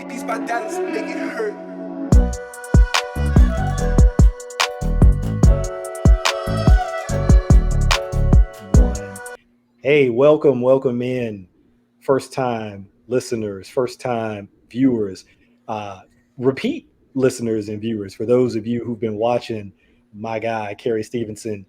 These my dollars make it hurt. Hey, welcome in. First time listeners, first time viewers, repeat listeners and viewers. For those of you who've been watching my guy, Kerry Stevenson,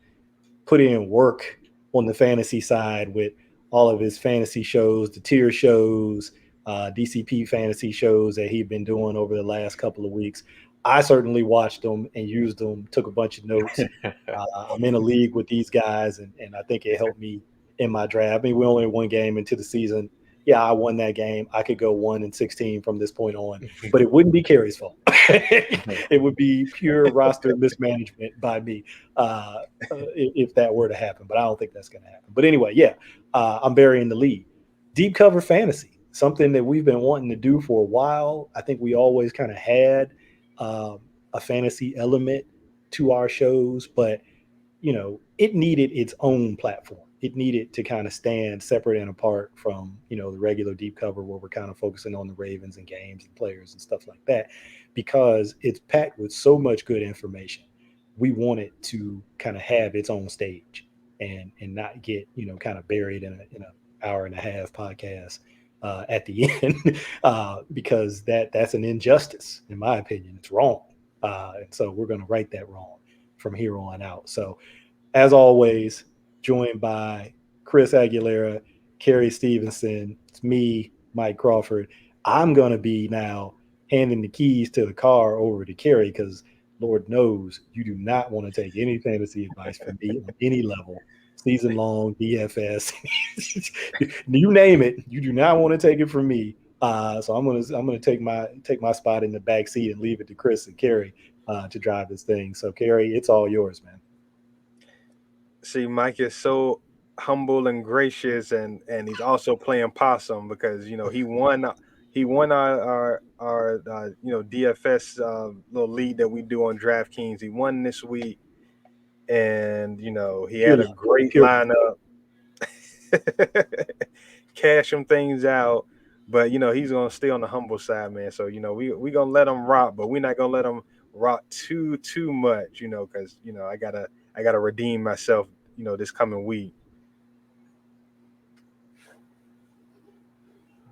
put in work on the fantasy side with all of his fantasy shows, the tier shows, DCP fantasy shows that he'd been doing over the last couple of weeks. I certainly watched them and used them, took a bunch of notes. I'm in a league with these guys, and I think it helped me in my draft. I mean, we're only one game into the season. Yeah, I won that game. I could go 1-16 from this point on, but it wouldn't be Kerry's fault. It would be pure roster mismanagement by me. If that were to happen, but I don't think that's going to happen. But anyway, yeah, I'm burying the lead. Deep cover fantasy, something that we've been wanting to do for a while. I think we always kind of had a fantasy element to our shows, but it needed its own platform. It needed to kind of stand separate and apart from the regular deep cover where we're kind of focusing on the Ravens and games and players and stuff like that, because it's packed with so much good information. We want it to kind of have its own stage and not get kind of buried in a hour and a half podcast at the end, because that's an injustice in my opinion. It's wrong, and so we're going to right that wrong from here on out. So as always, joined by Chris Aguilera, Kerry Stevenson, it's me, Mike Crawford. I'm going to be now handing the keys to the car over to Kerry because Lord knows you do not want to take any fantasy advice from me on any level, season long, DFS, you name it. You do not want to take it from me. So I'm gonna take my spot in the back seat and leave it to Chris and Kerry to drive this thing. So Kerry, it's all yours, man. See, Mike is so humble and gracious, and he's also playing possum because he won our DFS little league that we do on DraftKings. He won this week, and he had Pure a luck. great Pure luck. lineup. Cash some things out, but he's gonna stay on the humble side, man. So we gonna let him rock, but we're not gonna let him rock too much, because I gotta redeem myself, this coming week.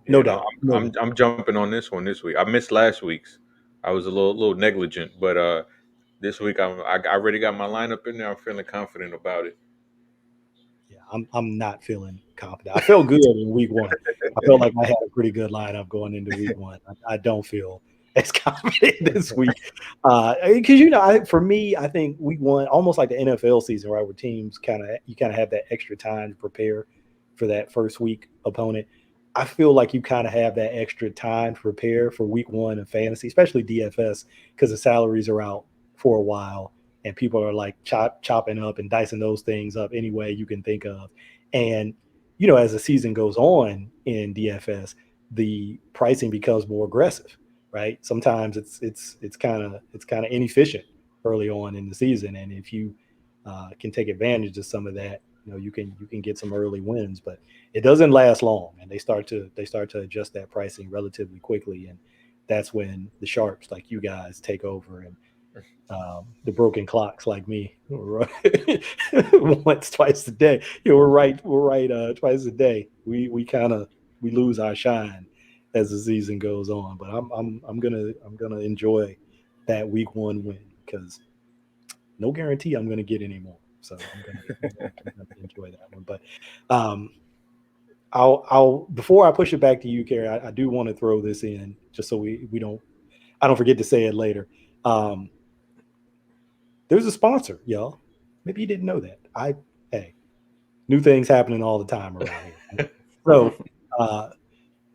No You know, doubt. No doubt. I'm jumping on this one this week. I missed last week's. I was a little negligent, but this week I already got my lineup in there. I'm feeling confident about it. Yeah, I'm not feeling confident. I felt good in week one. I felt like I had a pretty good lineup going into week one. I don't feel as confident this week because for me, I think week one, almost like the NFL season, right, where teams you kind of have that extra time to prepare for that first week opponent. I feel like you kind of have that extra time to prepare for week one in fantasy, especially DFS, because the salaries are out for a while and people are like chopping up and dicing those things up any way you can think of. And as the season goes on in DFS, the pricing becomes more aggressive, right? Sometimes it's kind of inefficient early on in the season, and if you can take advantage of some of that, you can get some early wins, but it doesn't last long, and they start to adjust that pricing relatively quickly, and that's when the sharps like you guys take over, and the broken clocks like me once twice a day. We're right twice a day. We lose our shine as the season goes on. But I'm gonna enjoy that week one win because no guarantee I'm gonna get any more. So I'm gonna enjoy that one. But um, I'll before I push it back to you, Carrie, I do want to throw this in just so we don't I don't forget to say it later. Um, there's a sponsor, y'all. Maybe you didn't know that. Hey, new things happening all the time around here. So, uh,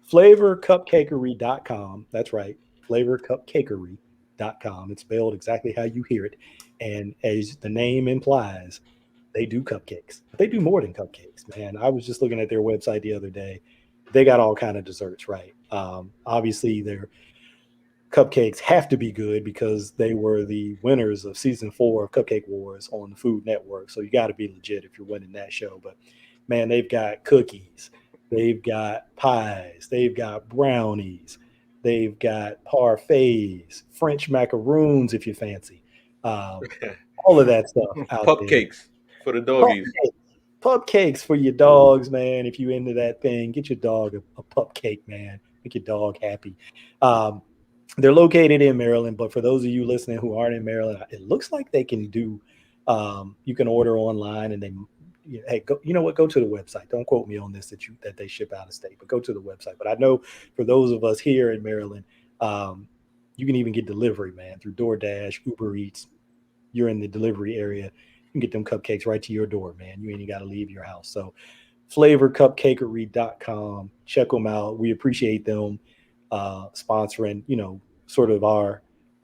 flavorcupcakery.com. That's right. Flavorcupcakery.com. It's spelled exactly how you hear it. And as the name implies, they do cupcakes. But they do more than cupcakes, man. I was just looking at their website the other day. They got all kind of desserts, right? Obviously, they're cupcakes have to be good because they were the winners of season 4 of Cupcake Wars on the Food Network. So you got to be legit if you're winning that show. But man, they've got cookies, they've got pies, they've got brownies, They've got parfaits, French macaroons if you fancy. Um, all of that stuff out Pup there. cakes for the Pup doggies. cakes, pup cakes for your dogs, man. If you into that thing, get your dog a pup cake, man. Make your dog happy. Um, they're located in Maryland, but for those of you listening who aren't in Maryland, it looks like they can do. You can order online, and hey, go. You know what? Go to the website. Don't quote me on this that they ship out of state, but go to the website. But I know for those of us here in Maryland, um, you can even get delivery, man, through DoorDash, Uber Eats. You're in the delivery area, you can get them cupcakes right to your door, man. You ain't got to leave your house. So flavorcupcakery.com. Check them out. We appreciate them sponsoring, sort of our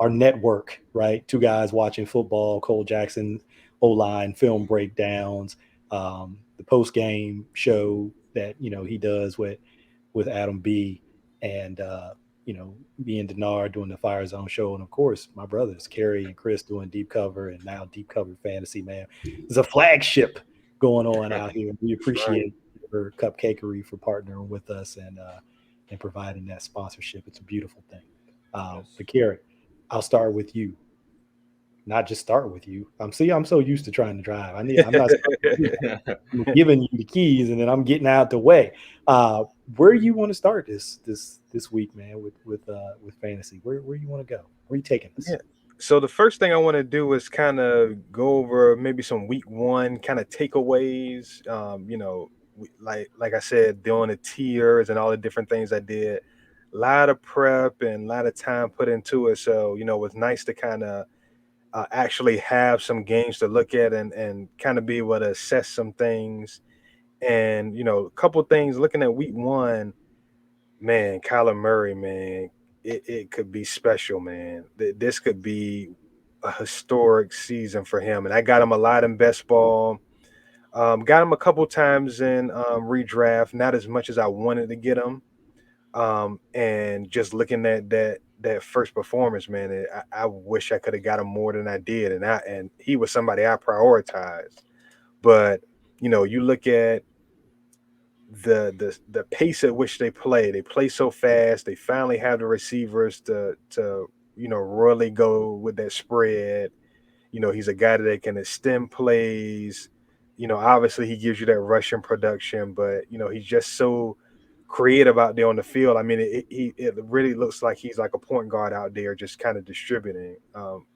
network, right? Two guys watching football, Cole Jackson, O-line, film breakdowns, the post game show that, he does with Adam B. And me and Denard doing the Fire Zone show, and of course my brothers Kerry and Chris doing Deep Cover, and now Deep Cover Fantasy. Man, there's a flagship going on out here. We That's right. appreciate her Cupcakery for partnering with us and providing that sponsorship. It's a beautiful thing. Yes. But Kerry, I'll start with you. Not just start with you. I'm so used to trying to drive. I'm not I'm giving you the keys and then I'm getting out the way. Where do you want to start this week, man, with fantasy? Where you want to go? Where are you taking us? Yeah. So the first thing I want to do is kind of go over maybe some week one kind of takeaways. Like I said, doing the tiers and all the different things I did. A lot of prep and a lot of time put into it. So it was nice to kind of actually have some games to look at and kind of be able to assess some things. And a couple things looking at week one, man, Kyler Murray, man, it could be special, man. This could be a historic season for him. And I got him a lot in best ball. Got him a couple times in redraft, not as much as I wanted to get him. And just looking at that first performance, man, I wish I could have got him more than I did. And he was somebody I prioritized. But you look at the pace at which they play so fast. They finally have the receivers to really go with that spread. He's a guy that can extend plays. Obviously he gives you that rushing production, but he's just so creative out there on the field. I mean, it really looks like he's like a point guard out there, just kind of distributing.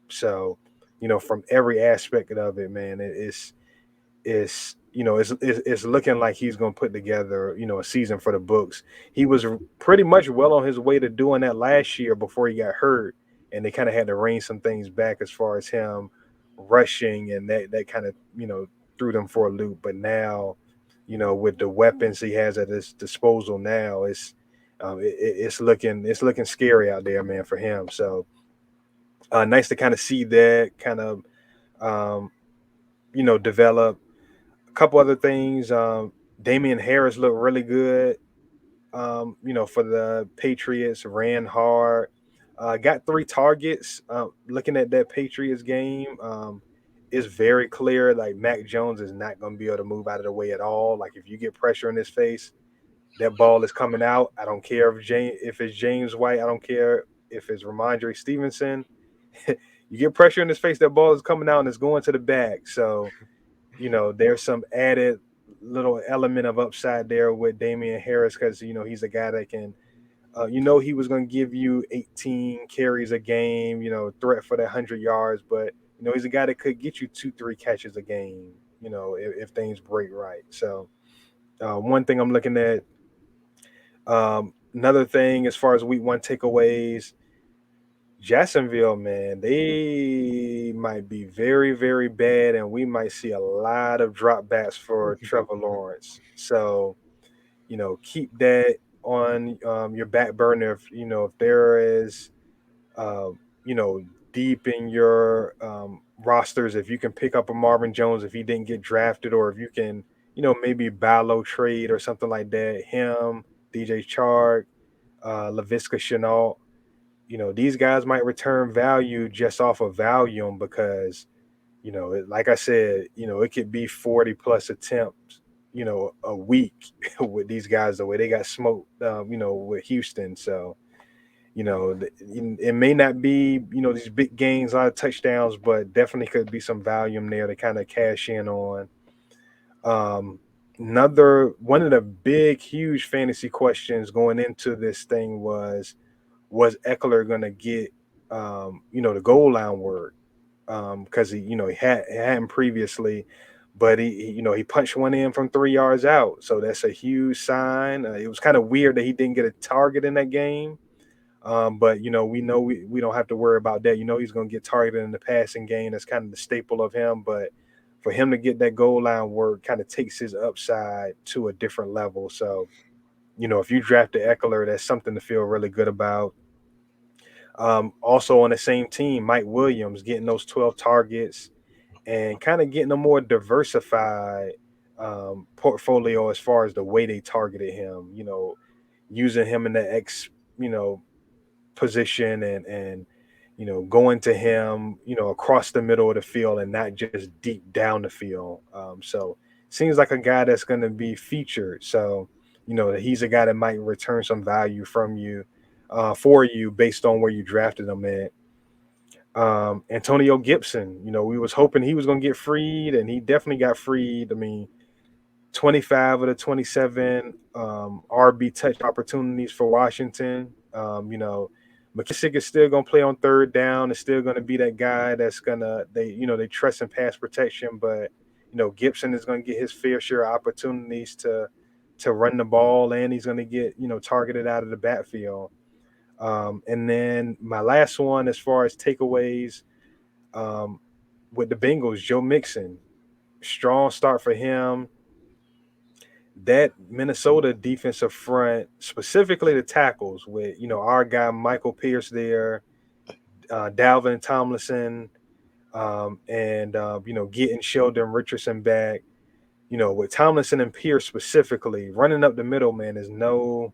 So from every aspect of it, man, it's looking like he's going to put together a season for the books. He was pretty much well on his way to doing that last year before he got hurt, and they kind of had to rein some things back as far as him rushing, and that kind of threw them for a loop. But now with the weapons he has at his disposal now, it's looking scary out there, man, for him. So nice to kind of see that kind of develop. A couple other things. Damian Harris looked really good. For the Patriots, ran hard. Got 3 targets. Looking at that Patriots game, it's very clear like Mac Jones is not going to be able to move out of the way at all. Like if you get pressure in his face, that ball is coming out. I don't care if it's James White. I don't care if it's Ramondre Stevenson. You get pressure in his face, that ball is coming out and it's going to the bag. So there's some added little element of upside there with Damian Harris because, he's a guy that can, he was going to give you 18 carries a game, threat for that 100 yards. But, he's a guy that could get you 2-3 catches a game, if things break right. So one thing I'm looking at, another thing as far as week one takeaways, Jacksonville, man, they might be very, very bad, and we might see a lot of dropbacks for Trevor Lawrence. So, keep that on your back burner. If there is, uh, you know, deep in your rosters, if you can pick up a Marvin Jones if he didn't get drafted, or if you can, maybe buy low trade or something like that. Him, DJ Chark, Laviska Shenault, these guys might return value just off of volume because, like I said, it could be 40 plus attempts, a week with these guys the way they got smoked, with Houston. So You know, it may not be, you know, these big gains, a lot of touchdowns, but definitely could be some volume there to kind of cash in on. Another one of the big, huge fantasy questions going into this thing was Eckler going to get, you know, the goal line work? Because he, you know, he hadn't previously, but you know, he punched one in from 3 yards out, so that's a huge sign. It was kind of weird that he didn't get a target in that game. But you know we don't have to worry about that. You know he's going to get targeted in the passing game. That's kind of the staple of him. But for him to get that goal line work kind of takes his upside to a different level. So, you know, if you drafted Eckler, that's something to feel really good about. Also on the same team, Mike Williams getting those 12 targets and kind of getting a more diversified portfolio as far as the way they targeted him. You know, using him in the you know, position and you know going to him, you know, across the middle of the field and not just deep down the field. So seems like a guy that's going to be featured. So you know he's a guy that might return some value from you for you based on where you drafted him at. Antonio Gibson, you know, we was hoping he was going to get freed, and he definitely got freed. I mean, 25 of the 27 RB touch opportunities for Washington. You know, McKissick is still going to play on third down. Is still going to be that guy that's going to, they trust in pass protection, but, you know, Gibson is going to get his fair share of opportunities to run the ball, and he's going to get, you know, targeted out of the backfield. And then my last one, as far as takeaways, with the Bengals, Joe Mixon, strong start for him. That Minnesota defensive front, specifically the tackles, with, you know, our guy Michael Pierce there, Dalvin Tomlinson, and you know, getting Sheldon Richardson back. You know, with Tomlinson and Pierce specifically, running up the middle, man, is you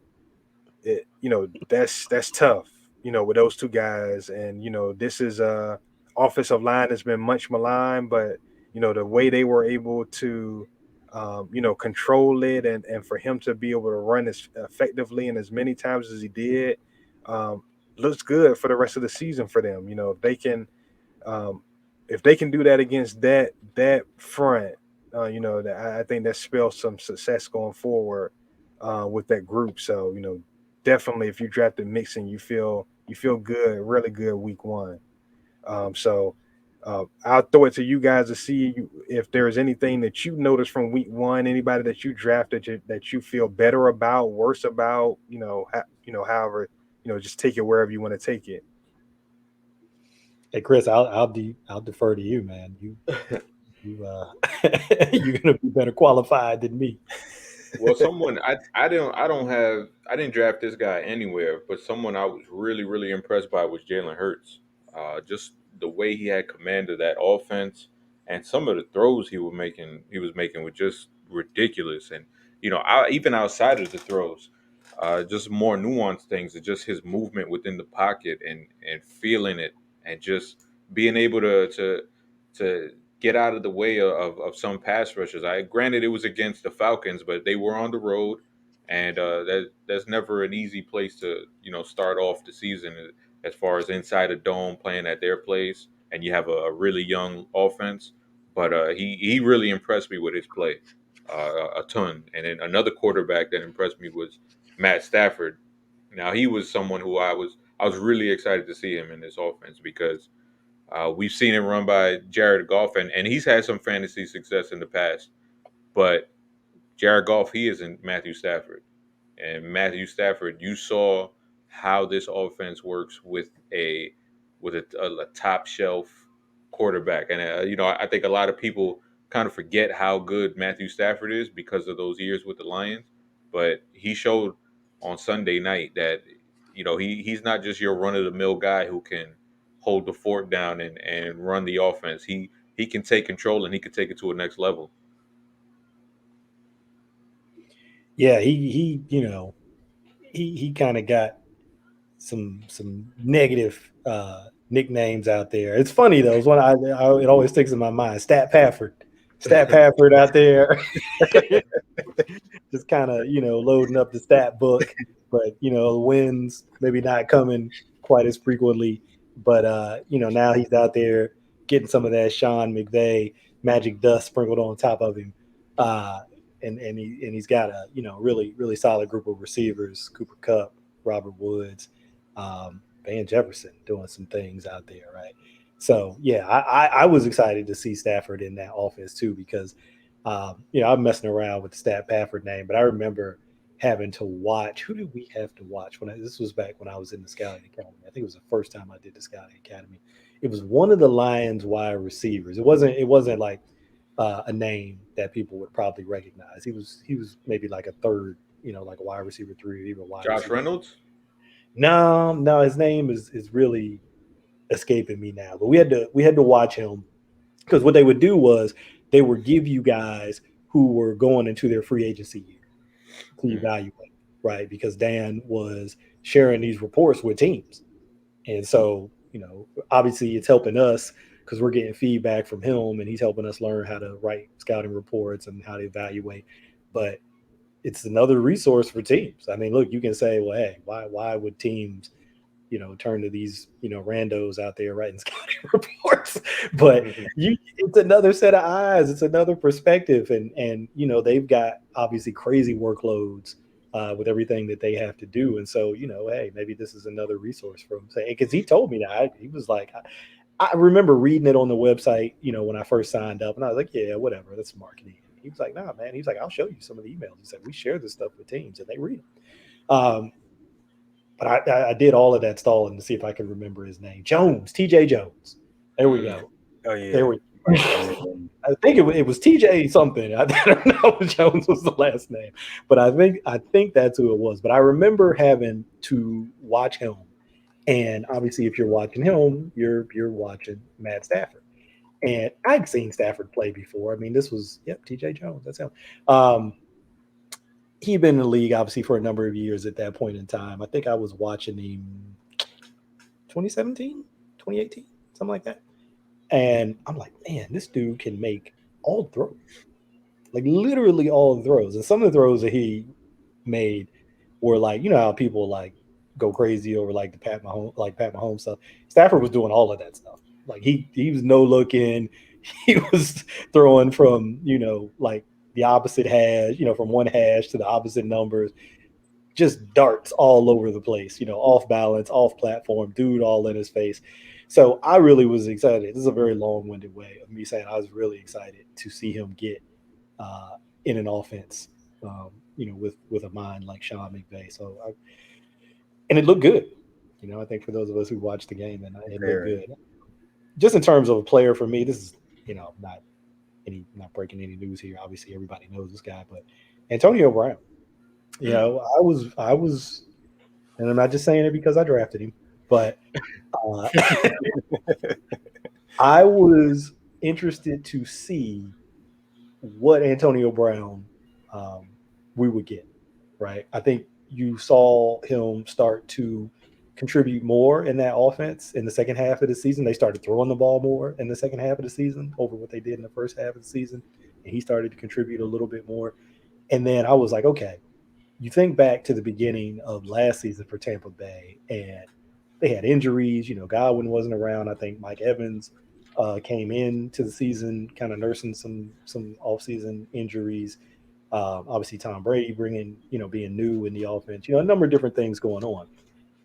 know, that's tough. You know, with those two guys, and you know, this is a offensive line that's been much maligned, but you know, the way they were able to you know, control it, and for him to be able to run as effectively and as many times as he did, um, looks good for the rest of the season for them. You know, um, if they can do that against that front, you know, that I think that spells some success going forward with that group. So, you know, definitely if you drafted Mixon, you feel good, really good week one. So I'll throw it to you guys to see if there's anything that you noticed from week one, anybody that you drafted that you feel better about, worse about, you know, however, you know, just take it wherever you want to take it. Hey Chris, I'll defer to you, man. You you're gonna be better qualified than me. Well, someone I didn't draft this guy anywhere, but someone I was really impressed by was Jalen Hurts. Just the way he had command of that offense, and some of the throws he was making were just ridiculous. And you know, even outside of the throws, just more nuanced things, and just his movement within the pocket and feeling it, and just being able to get out of the way of some pass rushers. I granted it was against the Falcons, but they were on the road, and that's never an easy place to, you know, start off the season as far as inside a dome playing at their place, and you have a really young offense. But he really impressed me with his play a ton. And then another quarterback that impressed me was Matt Stafford. Now he was someone who I was really excited to see him in this offense, because we've seen him run by Jared Goff, and he's had some fantasy success in the past. But Jared Goff, he isn't Matthew Stafford. And Matthew Stafford, you saw how this offense works with a top shelf quarterback. And you know, I think a lot of people kind of forget how good Matthew Stafford is because of those years with the Lions. But he showed on Sunday night that, you know, he's not just your run of the mill guy who can hold the fort down and run the offense. He can take control, and he can take it to a next level. Yeah, he you know, he kind of got some negative nicknames out there. It's funny though. It's one it always sticks in my mind. Stat Pafford out there, just kind of, you know, loading up the stat book. but the wins maybe not coming quite as frequently. But now he's out there getting some of that Sean McVay magic dust sprinkled on top of him. Uh, and he's got a really really solid group of receivers: Cooper Kupp, Robert Woods, Van Jefferson doing some things out there, right? So yeah, I was excited to see Stafford in that offense too because I'm messing around with the Stat Pafford name, but I remember having to watch. Who did we have to watch this was back when I was in the scouting academy? I think it was the first time I did the scouting academy. It was one of the Lions wide receivers. It wasn't like a name that people would probably recognize. He was maybe like a third, like a wide receiver three, or even a wide Josh receiver. Reynolds. No, his name is really escaping me now. But we had to watch him because what they would do was they would give you guys who were going into their free agency year to evaluate, right? Because Dan was sharing these reports with teams. And so, obviously it's helping us because we're getting feedback from him and he's helping us learn how to write scouting reports and how to evaluate. But it's another resource for teams. I mean, look, you can say, well, hey, why would teams, turn to these, randos out there writing scouting reports? But it's another set of eyes. It's another perspective. And they've got obviously crazy workloads with everything that they have to do. And so, hey, maybe this is another resource for him. Because he told me that he was like, I remember reading it on the website, when I first signed up, and I was like, yeah, whatever, that's marketing. He was like, nah, man. He's like, I'll show you some of the emails. He said, we share this stuff with teams and they read them. But I did all of that stalling to see if I could remember his name. Jones, TJ Jones. There we go. Oh yeah. There we go. I think it was TJ something. I don't know if Jones was the last name, but I think that's who it was. But I remember having to watch him. And obviously, if you're watching him, you're watching Matt Stafford. And I'd seen Stafford play before. I mean, this was TJ Jones. That's him. He'd been in the league obviously for a number of years at that point in time. I think I was watching him 2017, 2018, something like that. And I'm like, man, this dude can make all the throws, like literally all the throws. And some of the throws that he made were like, how people like go crazy over like the Pat Mahomes stuff. Stafford was doing all of that stuff. Like he was no looking. He was throwing from, like the opposite hash, from one hash to the opposite numbers, just darts all over the place, off balance, off platform, dude, all in his face. So I really was excited. This is a very long-winded way of me saying I was really excited to see him get in an offense, with a mind like Sean McVay. And it looked good. I think for those of us who watched the game, and it looked good. Just in terms of a player for me, this is, not breaking any news here. Obviously, everybody knows this guy, but Antonio Brown. I was, and I'm not just saying it because I drafted him, but I was interested to see what Antonio Brown we would get, right? I think you saw him start to contribute more in that offense in the second half of the season. They started throwing the ball more in the second half of the season over what they did in the first half of the season. And he started to contribute a little bit more. And then I was like, okay, you think back to the beginning of last season for Tampa Bay, and they had injuries. Godwin wasn't around. I think Mike Evans came into the season kind of nursing some offseason injuries. Obviously, Tom Brady being new in the offense. A number of different things going on.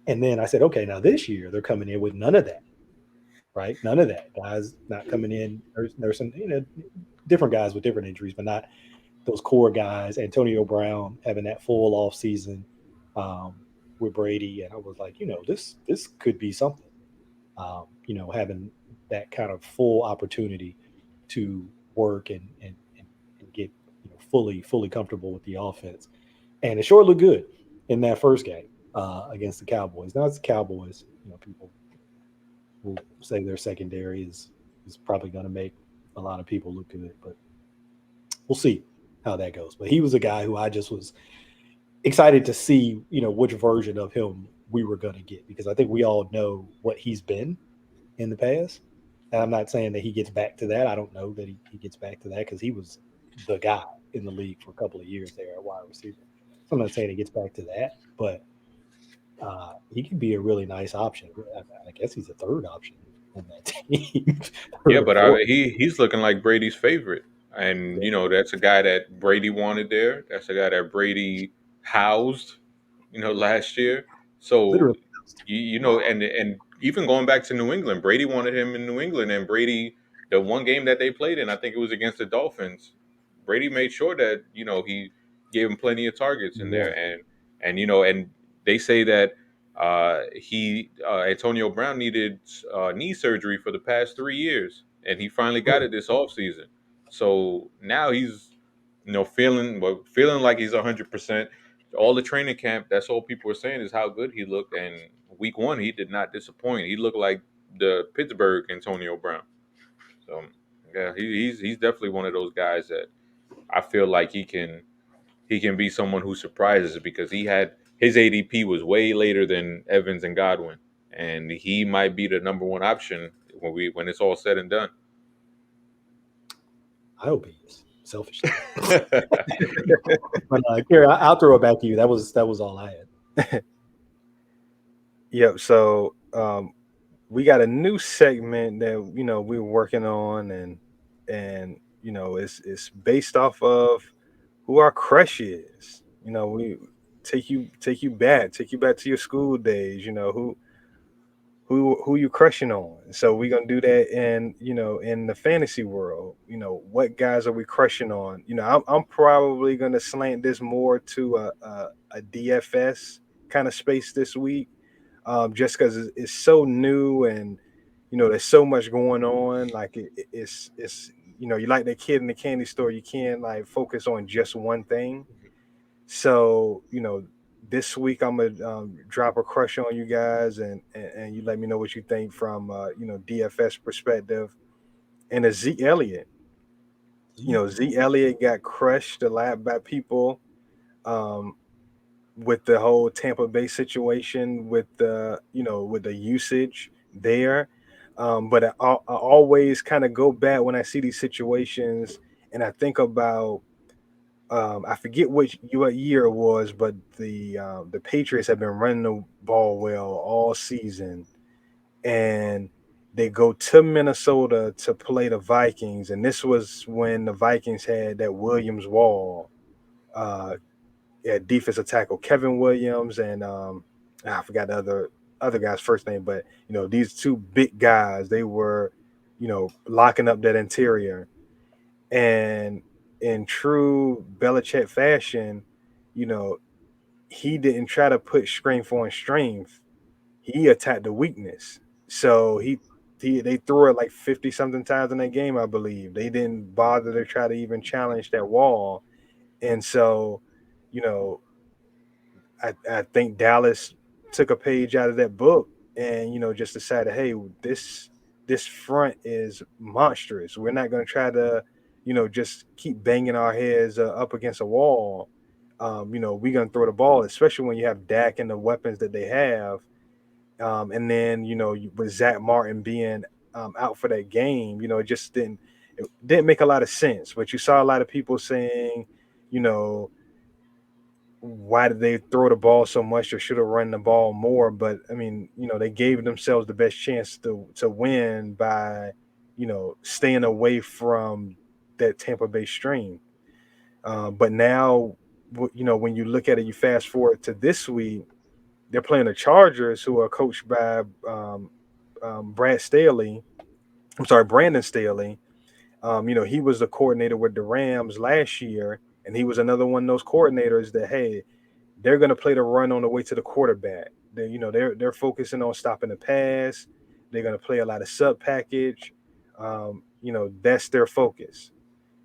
And then I said, okay, now this year they're coming in with none of that, right? None of that. Guys not coming in nursing, different guys with different injuries, but not those core guys. Antonio Brown having that full off season with Brady, and I was like, this could be something. Having that kind of full opportunity to work and get fully comfortable with the offense, and it sure looked good in that first game against the Cowboys. Now it's the Cowboys. People will say their secondary is probably going to make a lot of people look good, but we'll see how that goes. But he was a guy who I just was excited to see, which version of him we were going to get, because I think we all know what he's been in the past. And I'm not saying that he gets back to that. I don't know that he gets back to that because he was the guy in the league for a couple of years there at wide receiver. So I'm not saying he gets back to that, but He could be a really nice option. I guess he's a third option in that team. Yeah, Third or but fourth. he's looking like Brady's favorite, and that's a guy that Brady wanted there. That's a guy that Brady housed, last year. So Literally. and even going back to New England, Brady wanted him in New England, and Brady, the one game that they played in, I think it was against the Dolphins. Brady made sure that he gave him plenty of targets in Yeah. there, and they say that Antonio Brown needed knee surgery for the past 3 years, and he finally got it this offseason. So now he's feeling like he's 100%. All the training camp, that's all people were saying is how good he looked. And week one, he did not disappoint. He looked like the Pittsburgh Antonio Brown. So yeah, he's definitely one of those guys that I feel like he can be someone who surprises because his ADP was way later than Evans and Godwin, and he might be the number one option when it's all said and done. I hope he is. Selfishly. But Kerry, I'll throw it back to you. That was all I had. Yep. So we got a new segment that we're working on, and it's based off of who our crush is. We take you back to your school days. Who you crushing on. So we're gonna do that in the fantasy world. What guys are we crushing on? I'm probably gonna slant this more to a DFS kind of space this week, just because it's so new, and there's so much going on. Like it's you like that kid in the candy store. You can't like focus on just one thing. So this week I'm gonna drop a crush on you guys, and you let me know what you think from DFS perspective. And a Zeke Elliott. Zeke Elliott got crushed a lot by people, um, with the whole Tampa Bay situation, with the usage there. But I always kind of go back when I see these situations, and I think about, I forget which year it was, but the Patriots have been running the ball well all season, and they go to Minnesota to play the Vikings, and this was when the Vikings had that Williams Wall, uh, defensive tackle Kevin Williams, and I forgot the other guy's first name, but these two big guys, they were locking up that interior, and in true Belichick fashion, you know, he didn't try to put strength on strength. He attacked the weakness. So they threw it like 50 something times in that game, I believe. They didn't bother to try to even challenge that wall. And so, you know, I think Dallas took a page out of that book, and just decided, hey, this front is monstrous. We're not going to try to just keep banging our heads up against a wall. We're going to throw the ball, especially when you have Dak and the weapons that they have. And then with Zach Martin being out for that game, it didn't make a lot of sense. But you saw a lot of people saying, you know why did they throw the ball so much, or should have run the ball more? But I mean, they gave themselves the best chance to win by, staying away from that Tampa Bay stream. But now, when you look at it, you fast forward to this week, they're playing the Chargers, who are coached by Brad Staley. I'm sorry, Brandon Staley. He was the coordinator with the Rams last year, and he was another one of those coordinators that, hey, they're going to play the run on the way to the quarterback. They're focusing on stopping the pass. They're going to play a lot of sub package. That's their focus.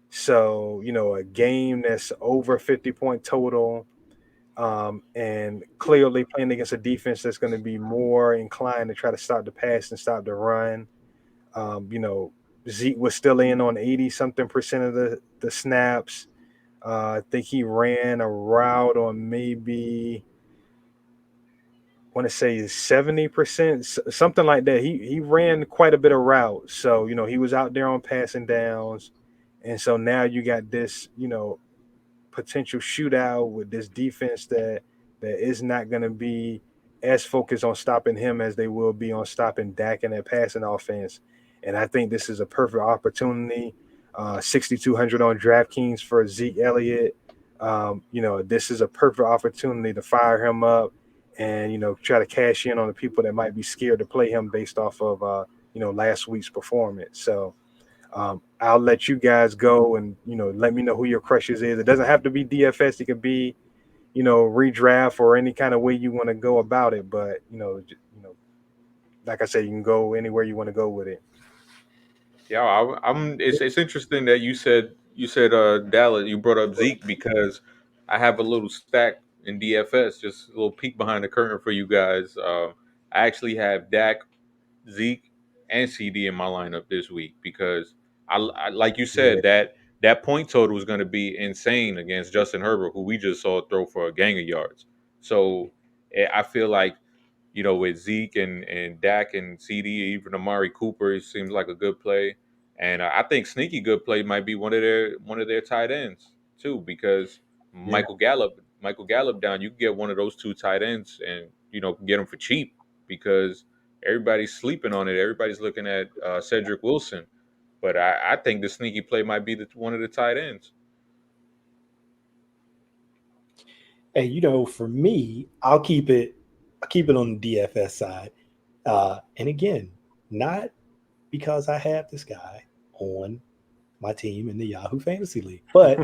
So a game that's over 50-point total, and clearly playing against a defense that's going to be more inclined to try to stop the pass and stop the run. Zeke was still in on 80 something percent of the snaps. I think he ran a route on maybe, I want to say 70%, something like that. He ran quite a bit of routes. So, he was out there on passing downs. And so now you got this, potential shootout with this defense that is not going to be as focused on stopping him as they will be on stopping Dak and their passing offense. And I think this is a perfect opportunity. 6,200 on DraftKings for Zeke Elliott. This is a perfect opportunity to fire him up and, try to cash in on the people that might be scared to play him based off of, last week's performance. So I'll let you guys go and, let me know who your crushes is. It doesn't have to be DFS. It could be, redraft or any kind of way you want to go about it. But, like I said, you can go anywhere you want to go with it. Yeah, I'm. It's interesting that you said Dallas. You brought up Zeke because I have a little stack in DFS, just a little peek behind the curtain for you guys. I actually have Dak, Zeke, and CD in my lineup this week because I like you said that point total is going to be insane against Justin Herbert, who we just saw throw for a gang of yards. So I feel like with Zeke and Dak and CD, even Amari Cooper, it seems like a good play. And I think sneaky good play might be one of their tight ends too, because Yeah. Michael Gallup down, you can get one of those two tight ends and get them for cheap because everybody's sleeping on it. Everybody's looking at Cedric Wilson, but I think the sneaky play might be one of the tight ends. Hey, for me, I'll keep it on the DFS side. And again, not because I have this guy on my team in the Yahoo Fantasy League, but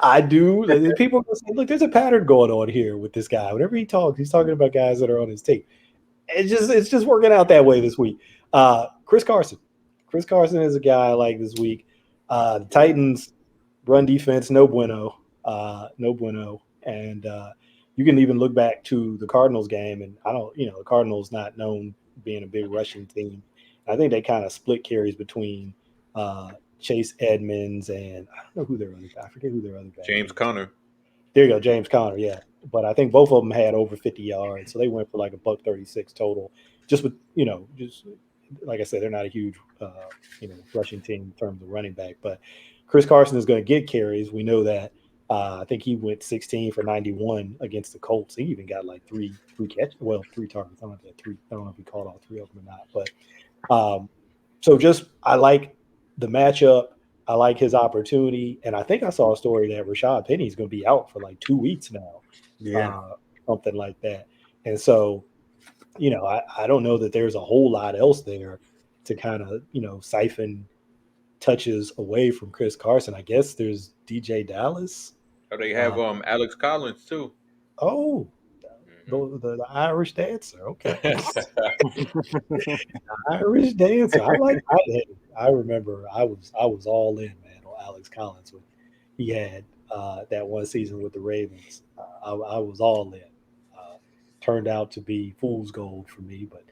I do. People are gonna say, look, there's a pattern going on here with this guy. Whenever he talks, he's talking about guys that are on his team. It's just working out that way this week. Chris Carson. Chris Carson is a guy I like this week. The Titans run defense, no bueno. No bueno. And you can even look back to the Cardinals game, and the Cardinals not known being a big rushing team. I think they kind of split carries between Chase Edmonds and I don't know who their other guy. I forget who their other guy. James Conner. There you go, James Conner. Yeah, but I think both of them had over 50 yards, so they went for like a $136 total. Just with just like I said, they're not a huge rushing team in terms of running back, but Chris Carson is going to get carries. We know that. I think he went 16 for 91 against the Colts. He even got like three catches. Well, 3 targets. I don't know if he caught all 3 of them or not. But so just I like the matchup. I like his opportunity, and I think I saw a story that Rashad Penny is going to be out for like 2 weeks now. Yeah. Something like that. And so, I don't know that there's a whole lot else there to kind of siphon touches away from Chris Carson. I guess there's DJ Dallas. Oh, they have Alex Collins too. Oh, the Irish dancer. Okay. Irish dancer. I remember I was all in, man, on Alex Collins when he had that one season with the Ravens. I was all in. Turned out to be fool's gold for me, but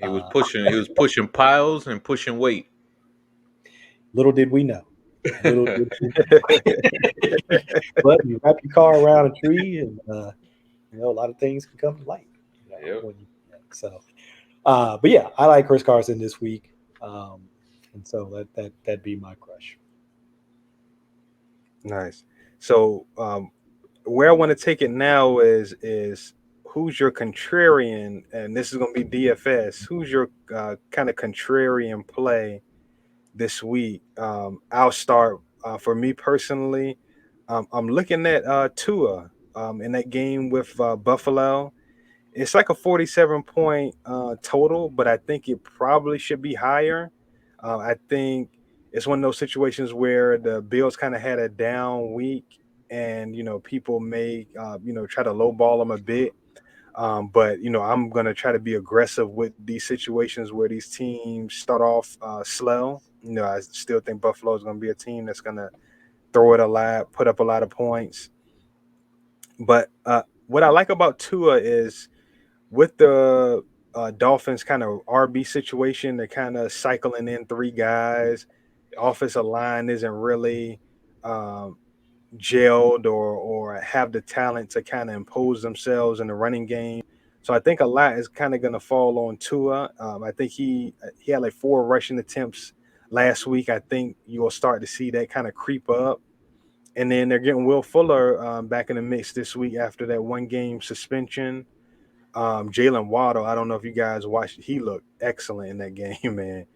He was pushing piles and pushing weight. little did we know. But you wrap your car around a tree, and a lot of things can come to light. But yeah, I like Chris Carson this week, and so that'd be my crush. Nice. So where I want to take it now is who's your contrarian, and this is going to be DFS. Who's your kind of contrarian play this week? I'll start for me personally. I'm looking at Tua in that game with Buffalo. It's like a 47-point total, but I think it probably should be higher. I think it's one of those situations where the Bills kind of had a down week, and people may try to lowball them a bit. But I'm gonna try to be aggressive with these situations where these teams start off slow. I still think Buffalo is gonna be a team that's gonna throw it a lot, put up a lot of points. But what I like about Tua is with the Dolphins kind of RB situation, they're kind of cycling in 3 guys. The offensive line isn't really gelled or have the talent to kind of impose themselves in the running game. So I think a lot is kind of going to fall on Tua. I think he had like 4 rushing attempts last week. I think you will start to see that kind of creep up. And then they're getting Will Fuller back in the mix this week after that 1-game suspension. Jalen Waddle, I don't know if you guys watched. He looked excellent in that game, man.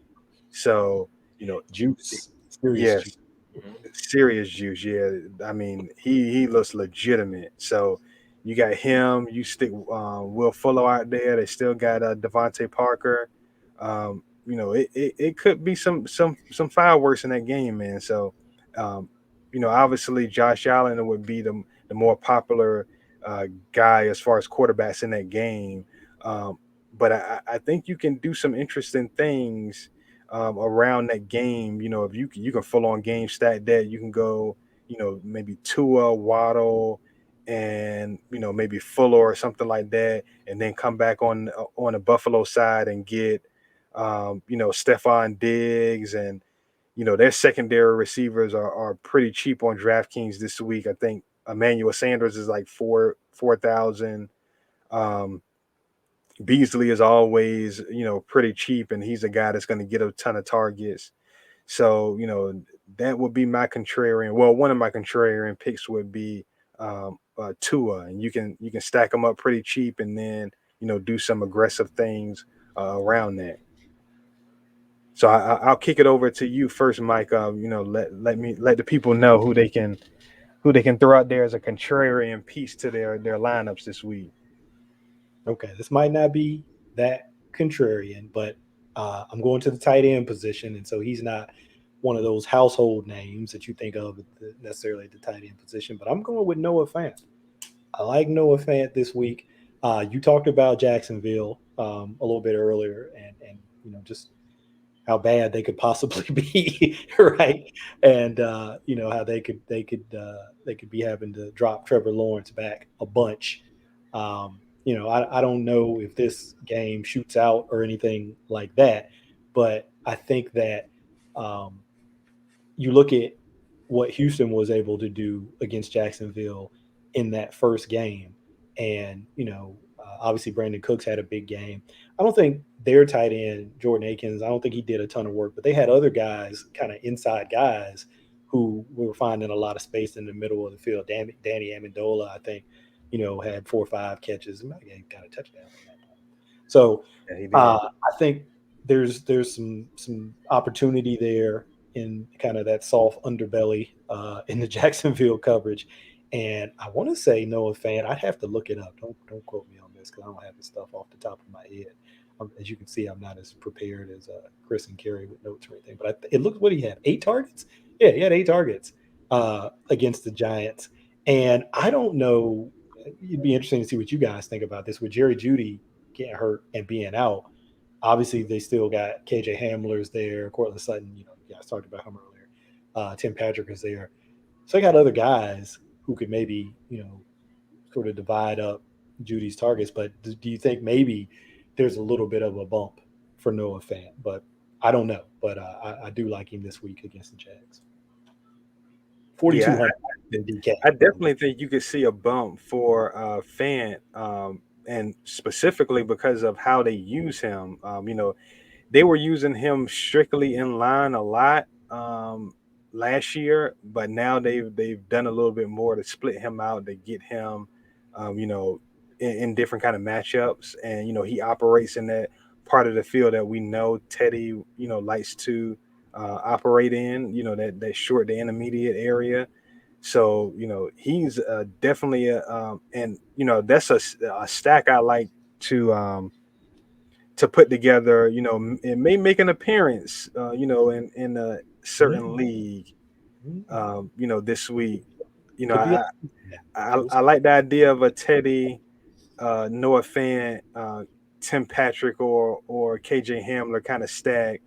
So Juice, serious juice. yes, serious juice. Yeah, I mean he looks legitimate. So you got him. You stick Will Fuller out there. They still got Devontae Parker. It could be some fireworks in that game, man. So um, obviously Josh Allen would be the more popular guy as far as quarterbacks in that game. Um, but I think you can do some interesting things around that game. If you can full on game stack that, you can go, maybe Tua, Waddle, and maybe Fuller or something like that, and then come back on the Buffalo side and get Stephon Diggs, and their secondary receivers are pretty cheap on DraftKings this week. I think Emmanuel Sanders is like 4,000. Um, Beasley is always, pretty cheap, and he's a guy that's going to get a ton of targets. So, that would be my contrarian. Well, one of my contrarian picks would be Tua, and you can stack them up pretty cheap, and then do some aggressive things around that. So I'll kick it over to you first, Mike. Let the people know who they can throw out there as a contrarian piece to their lineups this week. Okay, this might not be that contrarian, but I'm going to the tight end position, and so he's not one of those household names that you think of necessarily at the tight end position. But I'm going with Noah Fant. I like Noah Fant this week. You talked about Jacksonville a little bit earlier, and just how bad they could possibly be, right? And how they could be having to drop Trevor Lawrence back a bunch. I don't know if this game shoots out or anything like that, but I think that um, you look at what Houston was able to do against Jacksonville in that first game, and obviously Brandon Cooks had a big game. I don't think their tight end Jordan Akins, I don't think he did a ton of work, but they had other guys, kind of inside guys, who were finding a lot of space in the middle of the field. Danny Amendola, I think, had 4 or 5 catches and got a touchdown at that point. So Yeah, he did. I think there's some opportunity there in kind of that soft underbelly in the Jacksonville coverage. And I want to say Noah Fant. I'd have to look it up. Don't quote me on this because I don't have this stuff off the top of my head. As you can see, I'm not as prepared as Chris and Kerry with notes or anything. But it looks what he had 8 targets. Yeah, he had 8 targets against the Giants. And I don't know. It'd be interesting to see what you guys think about this with Jerry Jeudy getting hurt and being out. Obviously, they still got KJ Hamler's there, Cortland Sutton. You guys talked about him earlier. Tim Patrick is there. So they got other guys who could maybe, sort of divide up Judy's targets. But do you think maybe there's a little bit of a bump for Noah Fant? But I don't know. But I do like him this week against the Jags. 4,200 in DK. I definitely think you could see a bump for Fant, and specifically because of how they use him. They were using him strictly in line a lot last year, but now they've done a little bit more to split him out to get him, in different kind of matchups, and he operates in that part of the field that we know Teddy likes to operate in, that short to intermediate area. So he's definitely and that's a stack I like to put together. It may make an appearance, in a certain league, this week. I like the idea of a Teddy, Noah Fant, Tim Patrick, or KJ Hamler kind of stack.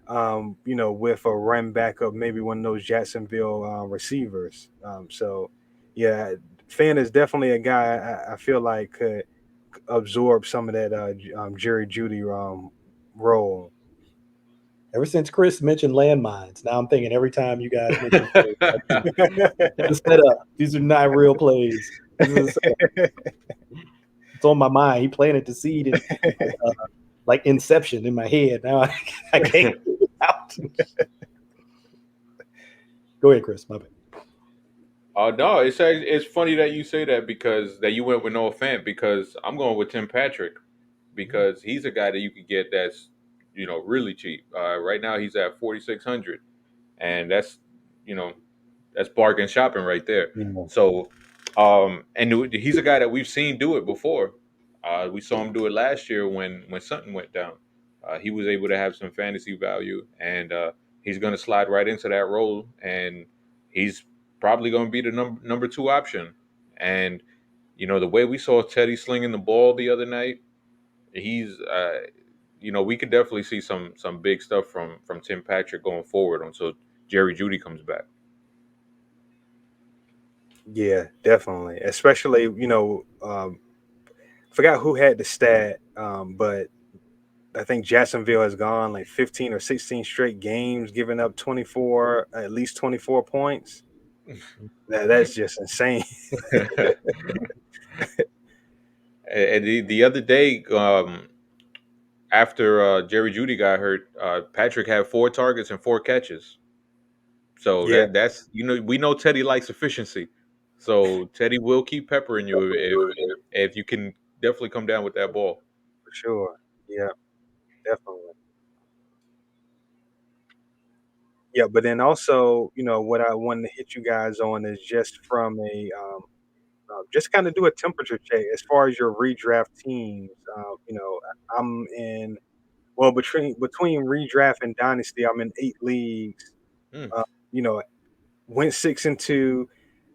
With a run back of maybe one of those Jacksonville receivers. So, yeah, Fan is definitely a guy I feel like could absorb some of that Jerry Jeudy role. Ever since Chris mentioned landmines, now I'm thinking every time you guys mention plays, it's set up. These are not real plays. It's on my mind. He planted the seed in, like Inception in my head. Now I can't get it out. Go ahead, Chris. My bad. No, it's funny that you say that because that you went with Noah Fant because I'm going with Tim Patrick because he's a guy that you could get that's really cheap. Right now he's at 4,600, and that's you know that's bargain shopping right there. Yeah. So, and he's a guy that we've seen do it before. We saw him do it last year when Sutton went down. He was able to have some fantasy value, and he's going to slide right into that role, and he's probably going to be the number two option. And the way we saw Teddy slinging the ball the other night, he's we could definitely see some big stuff from Tim Patrick going forward until Jerry Judy comes back. Yeah, definitely. Especially, forgot who had the stat, but I think Jacksonville has gone like 15 or 16 straight games, giving up 24, at least 24 points. That's just insane. And the other day, after Jerry Judy got hurt, Patrick had 4 targets and 4 catches. So Yeah, that's we know Teddy likes efficiency. So Teddy will keep peppering you if you can definitely come down with that ball. for sure. Yeah, definitely. Yeah, but then also, what I wanted to hit you guys on is just from just kind of do a temperature check as far as your redraft teams. I'm in well between redraft and dynasty, I'm in 8 leagues. Hmm. Uh, you know, went 6-2.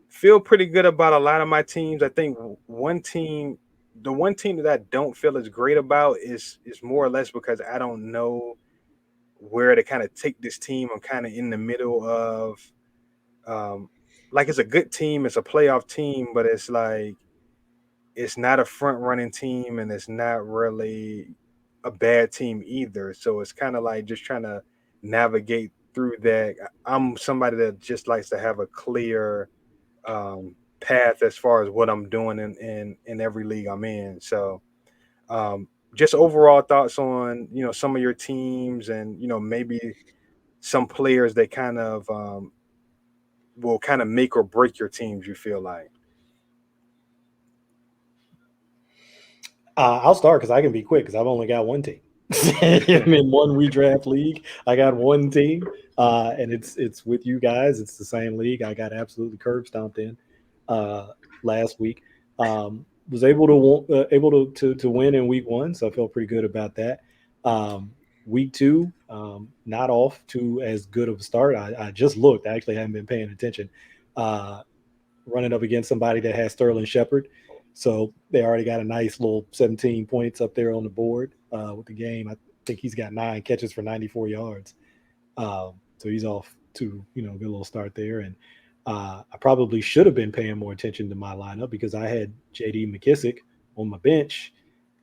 Feel pretty good about a lot of my teams. I think the one team that I don't feel as great about is more or less because I don't know where to kind of take this team. I'm kind of in the middle of um, like it's a good team, it's a playoff team, but it's like it's not a front running team and it's not really a bad team either. So it's kind of like just trying to navigate through that. I'm somebody that just likes to have a clear path as far as what I'm doing in every league I'm in. So just overall thoughts on some of your teams and maybe some players that kind of will kind of make or break your teams. You feel like I'll start because I can be quick because I've only got one team. I'm in one redraft league. I got one team, and it's with you guys. It's the same league. I got absolutely curb stomped in last week. Was able to win in week one, so I felt pretty good about that. Week two, not off to as good of a start. I just looked. I actually haven't been paying attention. Uh, Running up against somebody that has Sterling Shepard. So they already got a nice little 17 points up there on the board with the game. I think he's got 9 catches for 94 yards. So he's off to good little start there. And I probably should have been paying more attention to my lineup because I had J.D. McKissick on my bench.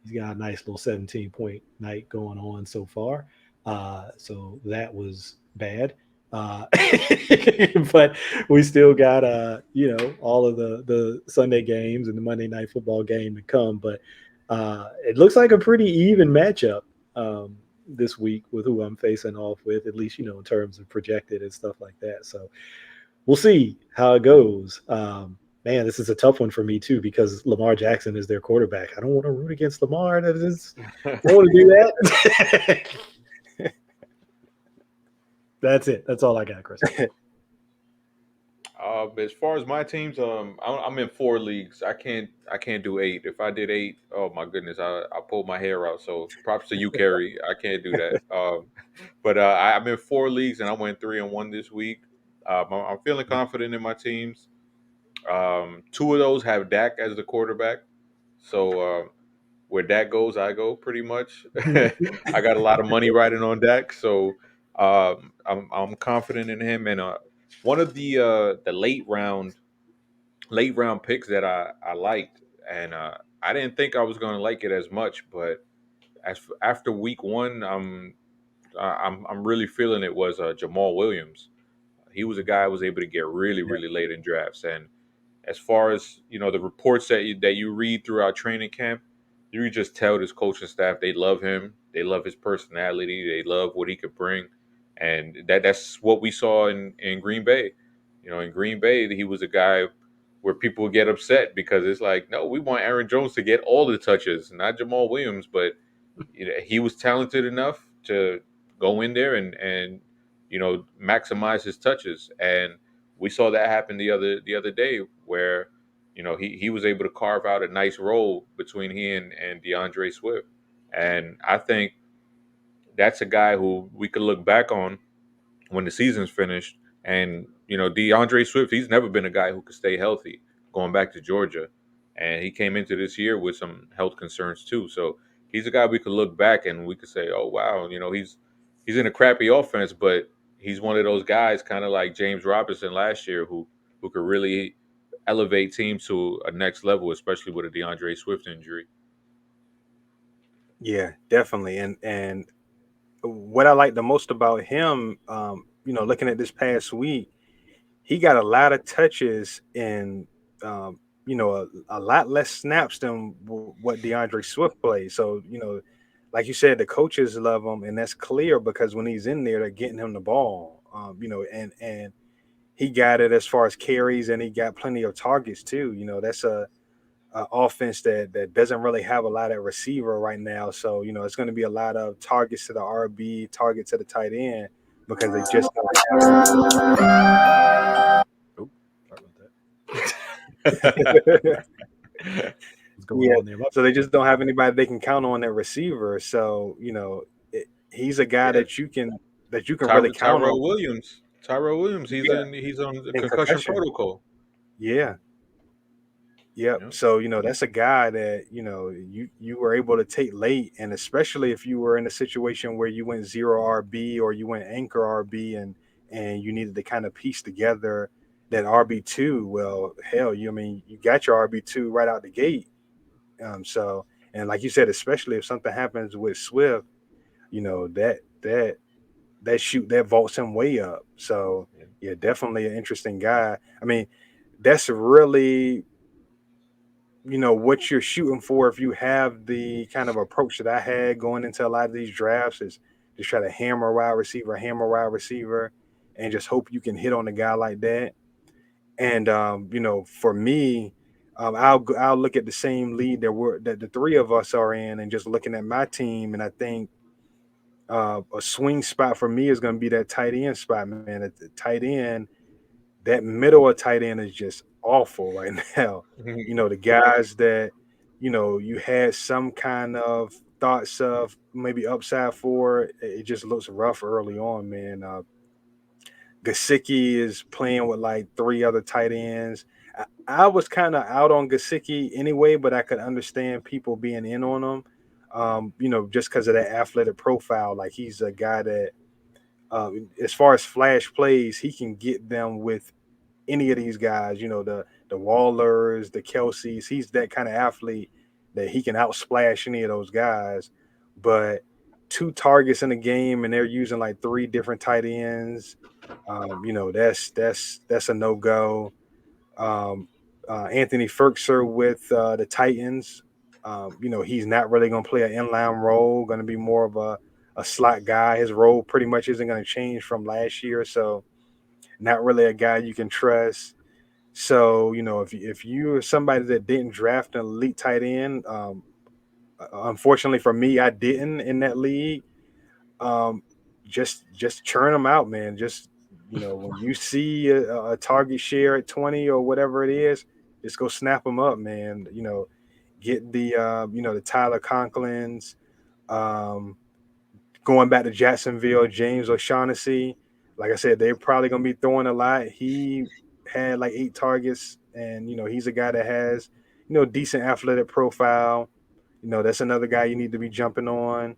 He's got a nice little 17-point night going on so far. So that was bad. Uh, but we still got all of the Sunday games and the Monday night football game to come. But it looks like a pretty even matchup this week with who I'm facing off with, at least in terms of projected and stuff like that. So we'll see how it goes. Man, this is a tough one for me too because Lamar Jackson is their quarterback. I don't want to root against Lamar. I don't want to do that. That's it. That's all I got, Chris. As far as my teams, I'm in 4 leagues. I can't do 8. If I did 8, oh my goodness, I pulled my hair out. So props to you, Kerry. I can't do that. But I'm in 4 leagues and I went 3-1 this week. I'm feeling confident in my teams. 2 of those have Dak as the quarterback. So where Dak goes, I go pretty much. I got a lot of money riding on Dak, so I'm confident in him. And one of the late round picks that I liked, and I didn't think I was going to like it as much, but after week one, I'm really feeling it was Jamal Williams. He was a guy I was able to get really yeah, really late in drafts, and as far as the reports that you read throughout training camp, you can just tell this coaching staff they love him, they love his personality, they love what he could bring, and that's what we saw in Green Bay. In Green Bay, he was a guy where people would get upset because it's like, no, we want Aaron Jones to get all the touches, not Jamal Williams. But he was talented enough to go in there and maximize his touches. And we saw that happen the other day where he was able to carve out a nice role between he and DeAndre Swift. And I think that's a guy who we could look back on when the season's finished. And DeAndre Swift, he's never been a guy who could stay healthy going back to Georgia, and he came into this year with some health concerns too. So he's a guy we could look back and we could say, oh wow, he's in a crappy offense, but he's one of those guys, kind of like James Robinson last year, who could really elevate teams to a next level, especially with a DeAndre Swift injury. Yeah, definitely. And what I like the most about him, looking at this past week, he got a lot of touches and a lot less snaps than what DeAndre Swift plays. So like you said, the coaches love him, and that's clear because when he's in there, they're getting him the ball. And he got it as far as carries, and he got plenty of targets too. That's a offense that doesn't really have a lot of receiver right now. So it's going to be a lot of targets to the RB, targets to the tight end because they just don't have. Oh, sorry about that. What's going on there? So they just don't have anybody they can count on that receiver. So he's a guy that you can really count on. Tyrell Williams, he's on the concussion protocol. Yeah. Yep. So that's a guy that you were able to take late, and especially if you were in a situation where you went 0 RB or you went anchor RB and you needed to kind of piece together that RB2. Well, hell, you got your RB2 right out the gate. So, and like you said, especially if something happens with Swift, that vaults him way up. So yeah, definitely an interesting guy. I mean, that's really what you're shooting for. If you have the kind of approach that I had going into a lot of these drafts, is just try to hammer wide receiver, and just hope you can hit on a guy like that. And for me, I'll look at the same lead that the three of us are in, and just looking at my team, and I think a swing spot for me is going to be that tight end spot, man. At the tight end, that middle of tight end is just awful right now. The guys that you had some kind of thoughts of maybe upside for, it just looks rough early on, man. Gesicki is playing with like three other tight ends. I was kind of out on Gesicki anyway, but I could understand people being in on him, just because of that athletic profile. Like, he's a guy that, as far as flash plays, he can get them with any of these guys, the Wallers, the Kelseys. He's that kind of athlete that he can outsplash any of those guys. But 2 targets in a game, and they're using like 3 different tight ends. That's a no-go. Anthony Firkser with the Titans. He's not really going to play an inline role, going to be more of a slot guy. His role pretty much isn't going to change from last year. So not really a guy you can trust. So, if you're somebody that didn't draft an elite tight end, unfortunately for me, I didn't in that league. Just churn them out, man. Just, when you see a target share at 20 or whatever it is, just go snap them up, man. Get the, the Tyler Conklins, going back to Jacksonville, James O'Shaughnessy. Like I said, they're probably going to be throwing a lot. He had like 8 targets, and, he's a guy that has, decent athletic profile. That's another guy you need to be jumping on.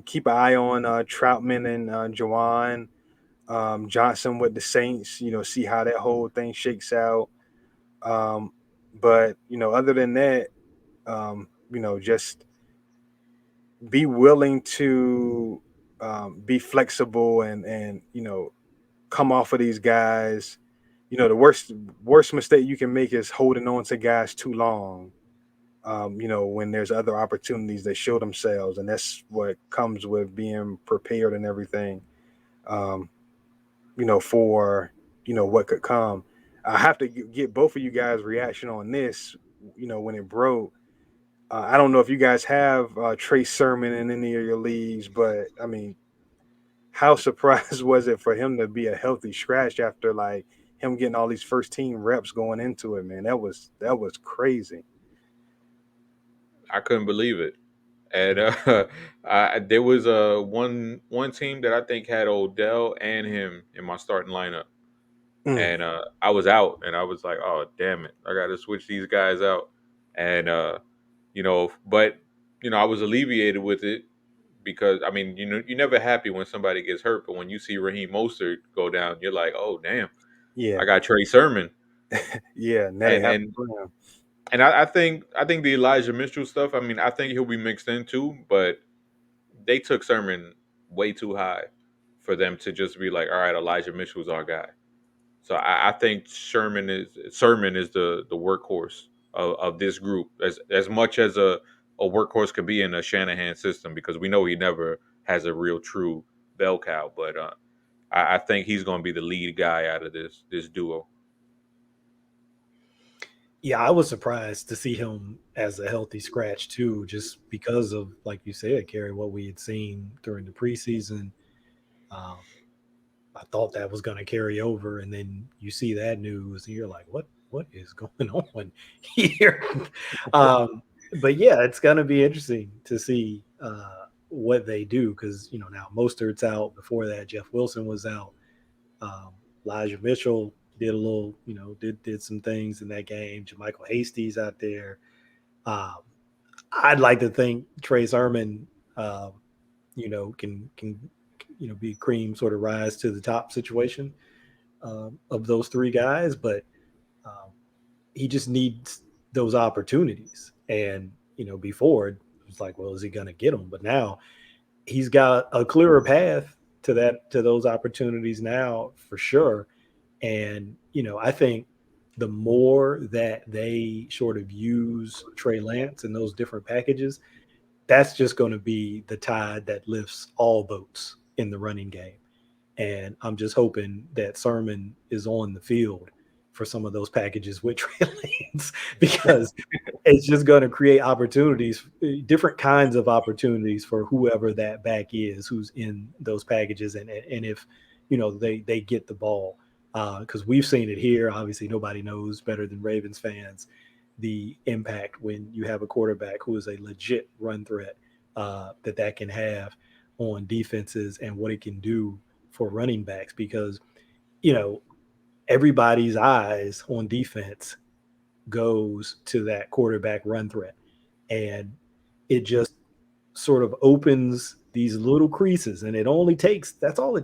Keep an eye on Troutman and Jawan Johnson with the Saints, see how that whole thing shakes out. But, other than that, just be willing to be flexible and come off of these guys. The worst mistake you can make is holding on to guys too long. When there's other opportunities that show themselves, and that's what comes with being prepared and everything. For what could come. I have to get both of you guys' reaction on this. When it broke, I don't know if you guys have Trey Sermon in any of your leagues, but I mean, how surprised was it for him to be a healthy scratch after like him getting all these first team reps going into it, man? That was crazy. I couldn't believe it. And there was one team that I think had Odell and him in my starting lineup, and I was out, and I was like, "Oh, damn it, I got to switch these guys out." And but I was alleviated with it because I mean, you're never happy when somebody gets hurt, but when you see Raheem Mostert go down, you're like, "Oh, damn, Yeah, I got Trey Sermon." yeah, that And happened for him. and I think the Elijah Mitchell stuff. I mean, I think he'll be mixed in too, but they took Sermon way too high for them to just be like, all right, Elijah Mitchell's our guy. So I think Sermon is the workhorse of this group as much as a workhorse could be in a Shanahan system, because we know he never has a real true bell cow. But I think he's going to be the lead guy out of this duo. Yeah, I was surprised to see him as a healthy scratch too, just because of, like you said, Kerry, what we had seen during the preseason. I thought that was going to carry over, and then you see that news, and you're like, "What is going on here?" But yeah, it's going to be interesting to see what they do, because now Mostert's out. Before that, Jeff Wilson was out. Elijah Mitchell did a little, did some things in that game. JaMycal Hasty's out there. I'd like to think Trey Sermon, can be cream sort of rise to the top situation of those three guys, but he just needs those opportunities. And before it was like, well, is he going to get them? But now he's got a clearer path to those opportunities now for sure. And, I think the more that they sort of use Trey Lance in those different packages, that's just going to be the tide that lifts all boats in the running game. And I'm just hoping that Sermon is on the field for some of those packages with Trey Lance, because it's just going to create opportunities, different kinds of opportunities for whoever that back is who's in those packages. And if, they get the ball, because we've seen it here. Obviously, nobody knows better than Ravens fans the impact when you have a quarterback who is a legit run threat that can have on defenses, and what it can do for running backs, because everybody's eyes on defense goes to that quarterback run threat, and it just sort of opens these little creases, and that's all it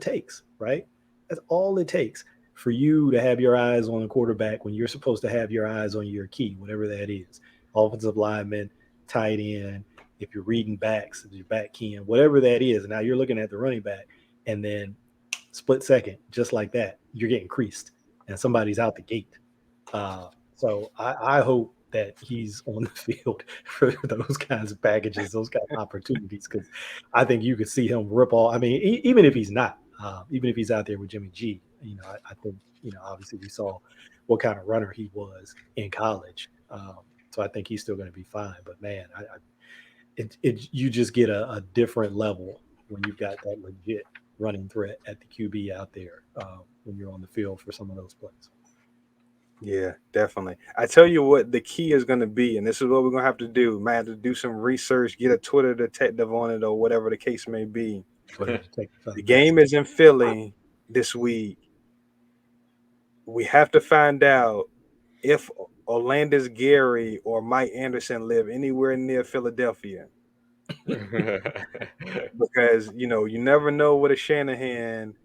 takes, right? That's all it takes for you to have your eyes on a quarterback when you're supposed to have your eyes on your key, whatever that is. Offensive lineman, tight end, if you're reading backs, your back keying, whatever that is. And now you're looking at the running back, and then split second, just like that, you're getting creased and somebody's out the gate. So I hope that he's on the field for those kinds of packages, those kind of opportunities, because I think you could see him rip all. I mean, even if he's not, even if he's out there with Jimmy G, I think, obviously we saw what kind of runner he was in college. So I think he's still going to be fine. But man, you just get a different level when you've got that legit running threat at the QB out there when you're on the field for some of those plays. Yeah, definitely. I tell you what, the key is going to be, and this is what we're going to have to do. Might have to do some research, get a Twitter detective on it, or whatever the case may be. The game is in Philly this week. We have to find out if Orlandis Gary or Mike Anderson live anywhere near Philadelphia. Because, you never know what a Shanahan,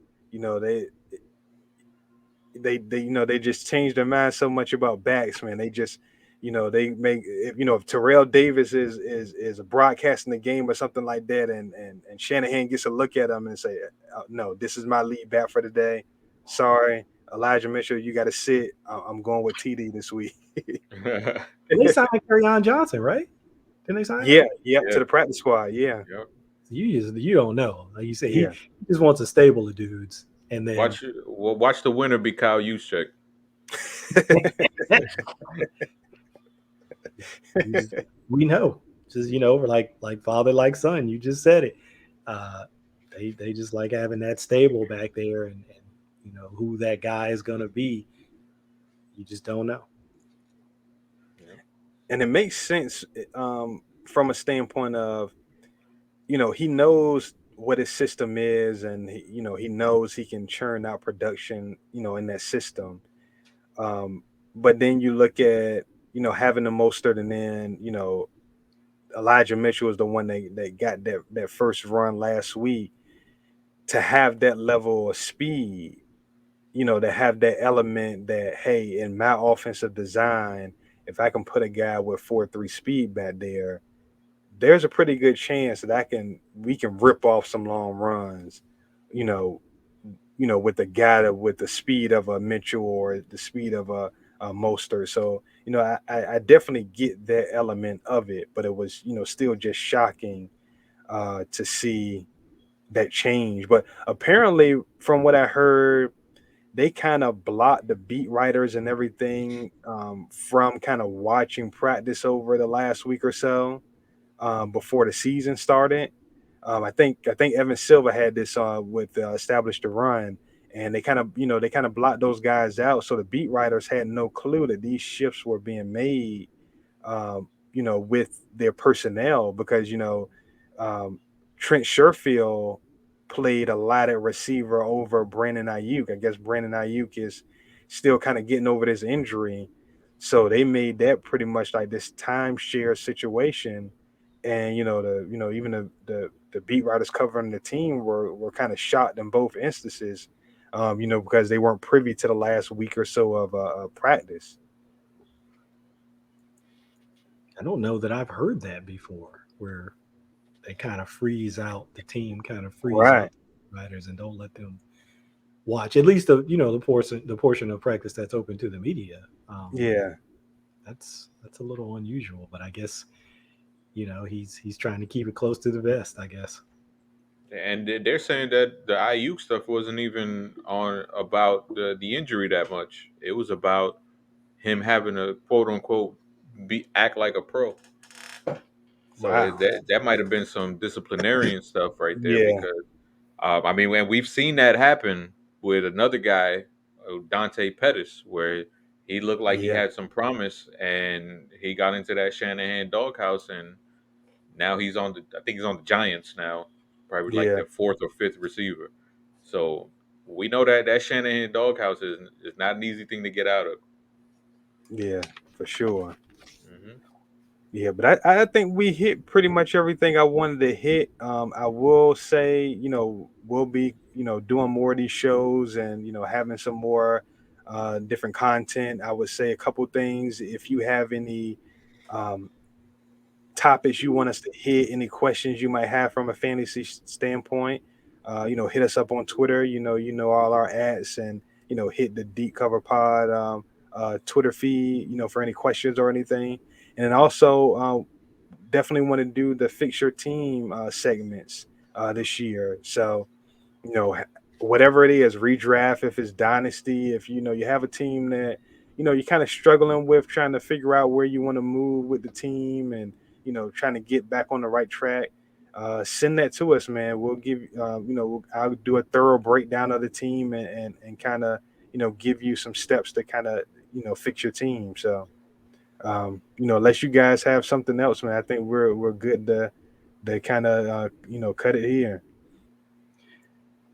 they just changed their mind so much about backs, man. They just, they make, if Terrell Davis is broadcasting the game or something like that, and Shanahan gets a look at him and say, no, this is my lead back for the day. Sorry, Elijah Mitchell, you got to sit. I'm going with TD this week. And they signed Kerryon Johnson, right? Didn't they sign? Yeah, to the practice squad. Yeah. Yep. You don't know. Like you say, he just wants a stable of dudes, And then Watch the winner be Kyle Juszczyk. we know, just we're like father, like son. You just said it. They just like having that stable back there, and who that guy is gonna be. You just don't know. And it makes sense from a standpoint of, he knows what his system is, and he knows he can churn out production, in that system. But then you look at, having the Mostert, and then, Elijah Mitchell was the one that got that first run last week. To have that level of speed, to have that element that, hey, in my offensive design, if I can put a guy with 4.3 speed back there, there's a pretty good chance that we can rip off some long runs, you know, with the guy with the speed of a Mitchell or the speed of a Mostert. So, I definitely get that element of it, but it was, still just shocking to see that change. But apparently, from what I heard, they kind of blocked the beat writers and everything from kind of watching practice over the last week or so before the season started. I think Evan Silva had this with Establish the Run, and they kind of blocked those guys out, so the beat writers had no clue that these shifts were being made, with their personnel, because um, Trent Sherfield played a lot at receiver over Brandon Ayuk. I guess Brandon Ayuk is still kind of getting over this injury, so they made that pretty much like this timeshare situation. And even the beat writers covering the team were kind of shocked in both instances, because they weren't privy to the last week or so of practice. I don't know that I've heard that before, where they kind of freeze out the team, kind of freeze Right. out the riders, and don't let them watch at least the portion of practice that's open to the media. Yeah. That's a little unusual, but I guess he's trying to keep it close to the vest, I guess. And they're saying that the IU stuff wasn't even on about the injury that much. It was about him having to quote unquote be act like a pro. So Wow. that might have been some disciplinarian stuff right there, Yeah. because I mean, when we've seen that happen with another guy, Dante Pettis, where he looked like he Yeah. had some promise, and he got into that Shanahan doghouse, and now I think he's on the Giants now, probably like Yeah. the fourth or fifth receiver. So we know that Shanahan doghouse is not an easy thing to get out of. Yeah. For sure. Hmm. Yeah, but I think we hit pretty much everything I wanted to hit. I will say, we'll be, doing more of these shows, and, having some more different content. I would say a couple things. If you have any um, topics you want us to hit, any questions you might have from a fantasy standpoint, hit us up on Twitter. All our ads, and hit the Deep Cover Pod Twitter feed, for any questions or anything. And then also, definitely want to do the Fix Your Team segments this year. So, you know, whatever it is, redraft, if it's dynasty, if you have a team that you're kind of struggling with, trying to figure out where you want to move with the team, and trying to get back on the right track. Send that to us, man. We'll give I'll do a thorough breakdown of the team, and kind of give you some steps to kind of fix your team. So unless you guys have something else, man, I think we're good to kind of cut it here.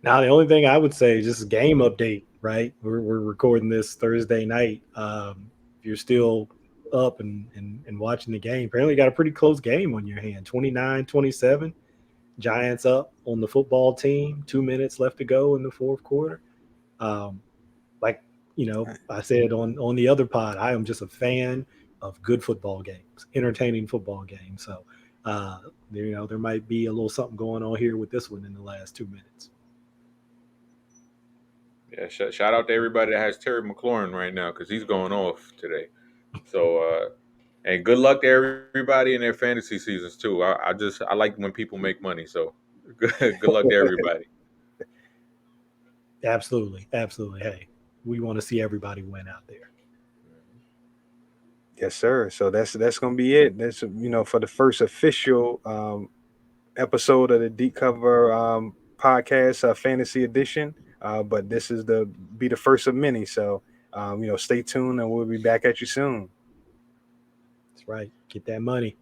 Now, the only thing I would say is just a game update, right? We're recording this Thursday night. If you're still up and watching the game, apparently you got a pretty close game on your hand, 29-27. Giants up on the football team, 2 minutes left to go in the fourth quarter. Um, like, I said on the other pod, I am just a fan of good football games, entertaining football games. So, there might be a little something going on here with this one in the last 2 minutes. Yeah, shout out to everybody that has Terry McLaurin right now, because he's going off today. So and good luck to everybody in their fantasy seasons too. I like when people make money. So good luck to everybody. Absolutely. Absolutely. Hey, we want to see everybody win out there. Yes, sir. So that's gonna be it. That's for the first official episode of the Deep Cover podcast, fantasy edition. But this is the first of many. So stay tuned, and we'll be back at you soon. That's right. Get that money.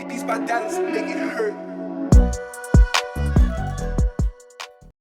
These my dance make it hurt.